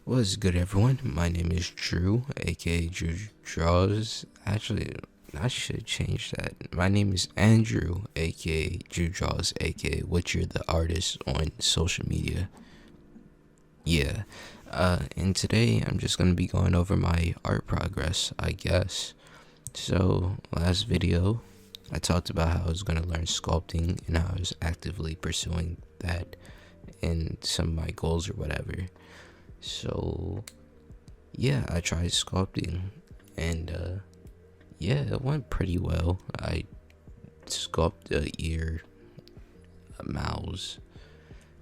What's good, everyone? My name is Drew, aka Drew Draws. Actually, I should change that. My name is Andrew, aka Drew Draws, aka What You're the Artist on social media. Yeah. And today I'm just gonna be going over my art progress, I guess. So, last video, I talked about how I was gonna learn sculpting and how I was actively pursuing that in some of my goals or whatever. So yeah, I tried sculpting and yeah, it went pretty well. I sculpted a ear, a mouth,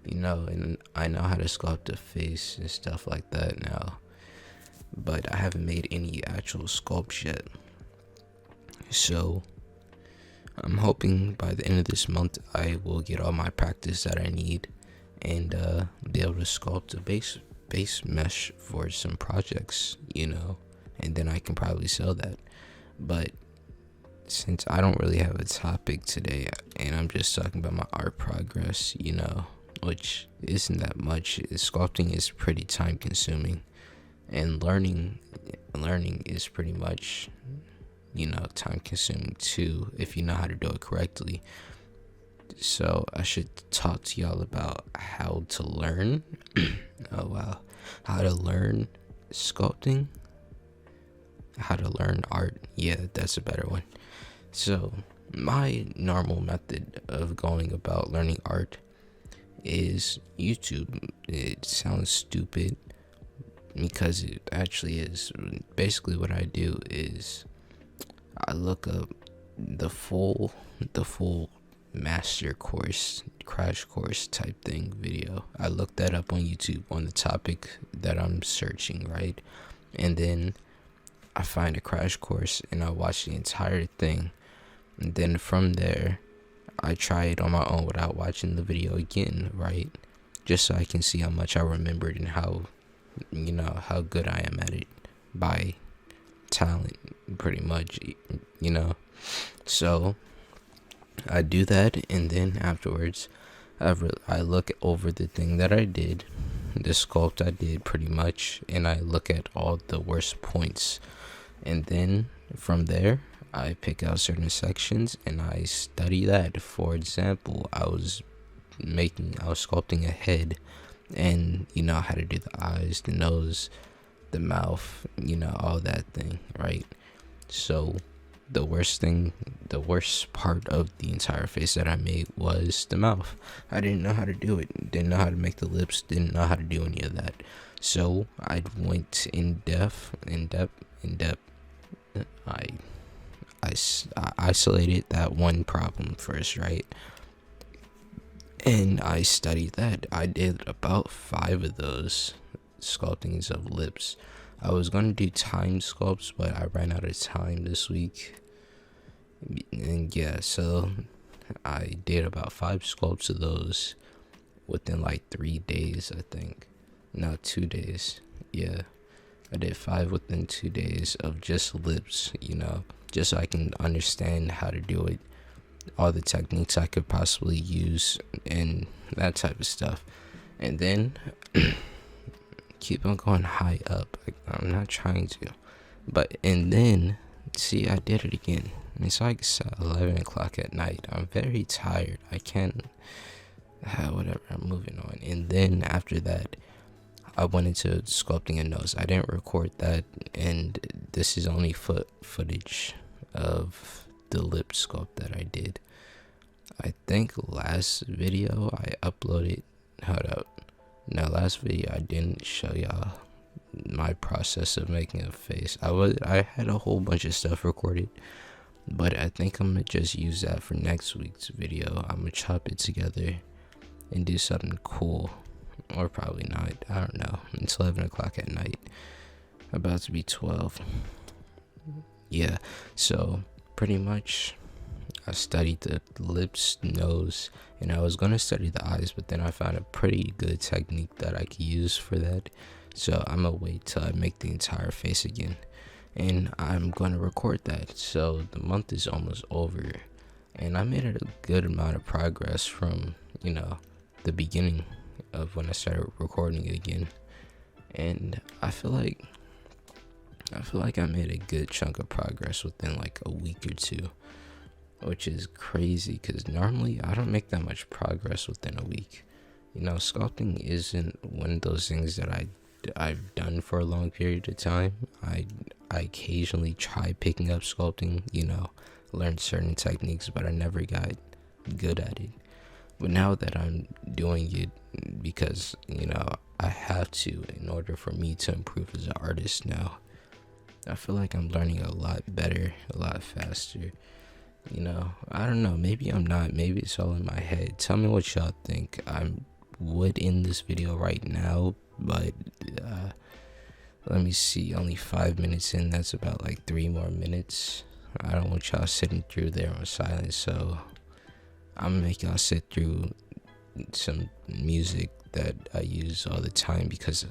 and I know how to sculpt a face and stuff like that now. But I haven't made any actual sculpts yet. So I'm hoping by the end of this month I will get all my practice that I need and be able to sculpt a base mesh for some projects, and then I can probably sell that. But since I don't really have a topic today and I'm just talking about my art progress, which isn't that much, sculpting is pretty time consuming, and learning is pretty much time consuming too if you know how to do it correctly. So I should talk to y'all about how to learn oh wow, how to learn sculpting, how to learn art. Yeah, that's a better one. So my normal method of going about learning art is YouTube. It sounds stupid because it actually is. Basically what I do is I look up the full master course, crash course type thing video. I look that up on YouTube on the topic that I'm searching, right? And then I find a crash course and I watch the entire thing. And then from there, I try it on my own without watching the video again, right? Just so I can see how much I remembered and how good I am at it by talent, pretty much, So I do that, and then afterwards I look over the thing that I did, the sculpt I did pretty much, and I look at all the worst points, and then from there I pick out certain sections and I study that. For example, I was sculpting a head, and how to do the eyes, the nose, the mouth, all that thing, right? So the worst part of the entire face that I made was the mouth. I didn't know how to do it, didn't know how to make the lips, didn't know how to do any of that. So I went in depth. I isolated that one problem first, right? And I studied that. I did about 5 of those sculptings of lips. I was going to do time sculpts, but I ran out of time this week. And yeah, so I did about 5 sculpts of those within like 3 days, I think. No, 2 days. Yeah, I did 5 within 2 days of just lips, just so I can understand how to do it, all the techniques I could possibly use, and that type of stuff. And then keep on going high up. I'm not trying to, and then see, I did it again. It's like 11 o'clock at night. I'm very tired. I can't. Whatever. I'm moving on. And then after that, I went into sculpting a nose. I didn't record that, and this is only footage of the lip sculpt that I did. I think last video I uploaded. Hold up. Now, last video I didn't show y'all my process of making a face. I had a whole bunch of stuff recorded, but I think I'm gonna just use that for next week's video. I'm gonna chop it together and do something cool, or probably not. I don't know. It's 11 o'clock at night, about to be 12. Yeah, so pretty much I studied the lips, nose, and I was gonna study the eyes, but then I found a pretty good technique that I could use for that. So I'm gonna wait till I make the entire face again, and I'm gonna record that. So the month is almost over, and I made a good amount of progress from the beginning of when I started recording it again. and I feel like I made a good chunk of progress within like a week or two, which is crazy because normally I don't make that much progress within a week. Sculpting isn't one of those things that I've done for a long period of time. I occasionally try picking up sculpting, learn certain techniques, but I never got good at it. But now that I'm doing it because, I have to in order for me to improve as an artist now, I feel like I'm learning a lot better, a lot faster. I don't know, maybe I'm not, maybe it's all in my head. Tell me what y'all think. I would end this video right now, but let me see, only 5 minutes in, that's about like 3 more minutes. I don't want y'all sitting through there on silence, so I'm gonna make y'all sit through some music that I use all the time because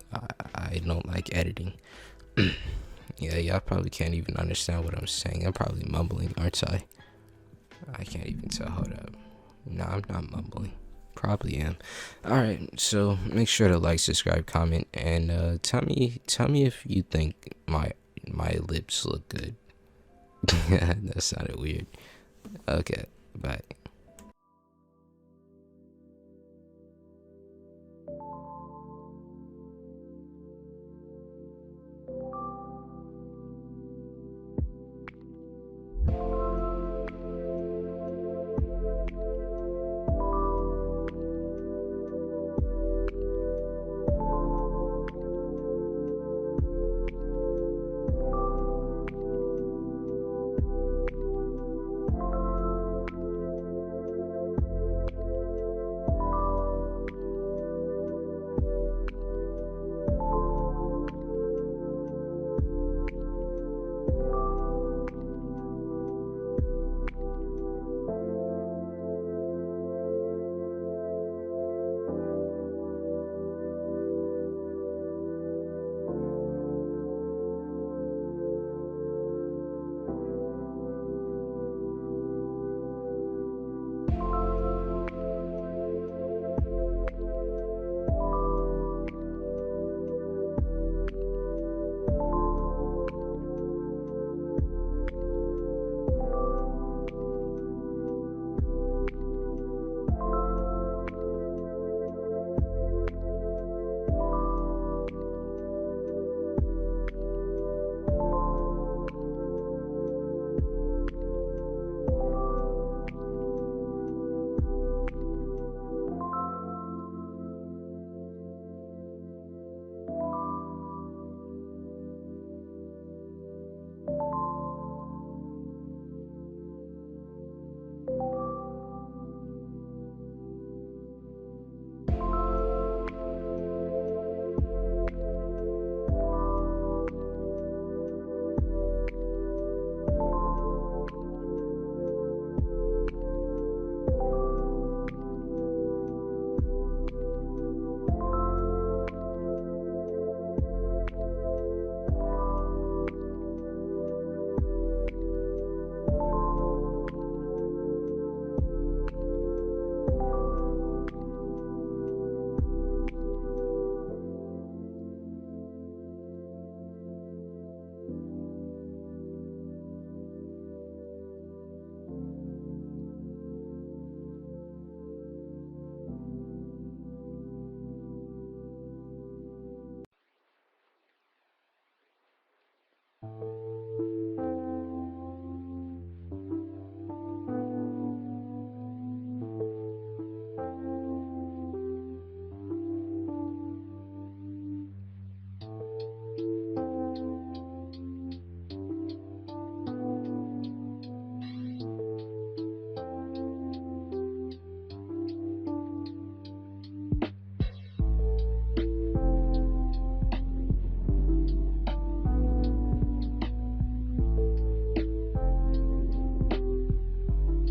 I don't like editing. Yeah, y'all probably can't even understand what I'm saying. I'm probably mumbling, aren't I? I can't even tell. Hold up. No, I'm not mumbling. Probably am. Alright, so make sure to like, subscribe, comment, and tell me if you think my lips look good. That sounded weird. Okay, bye.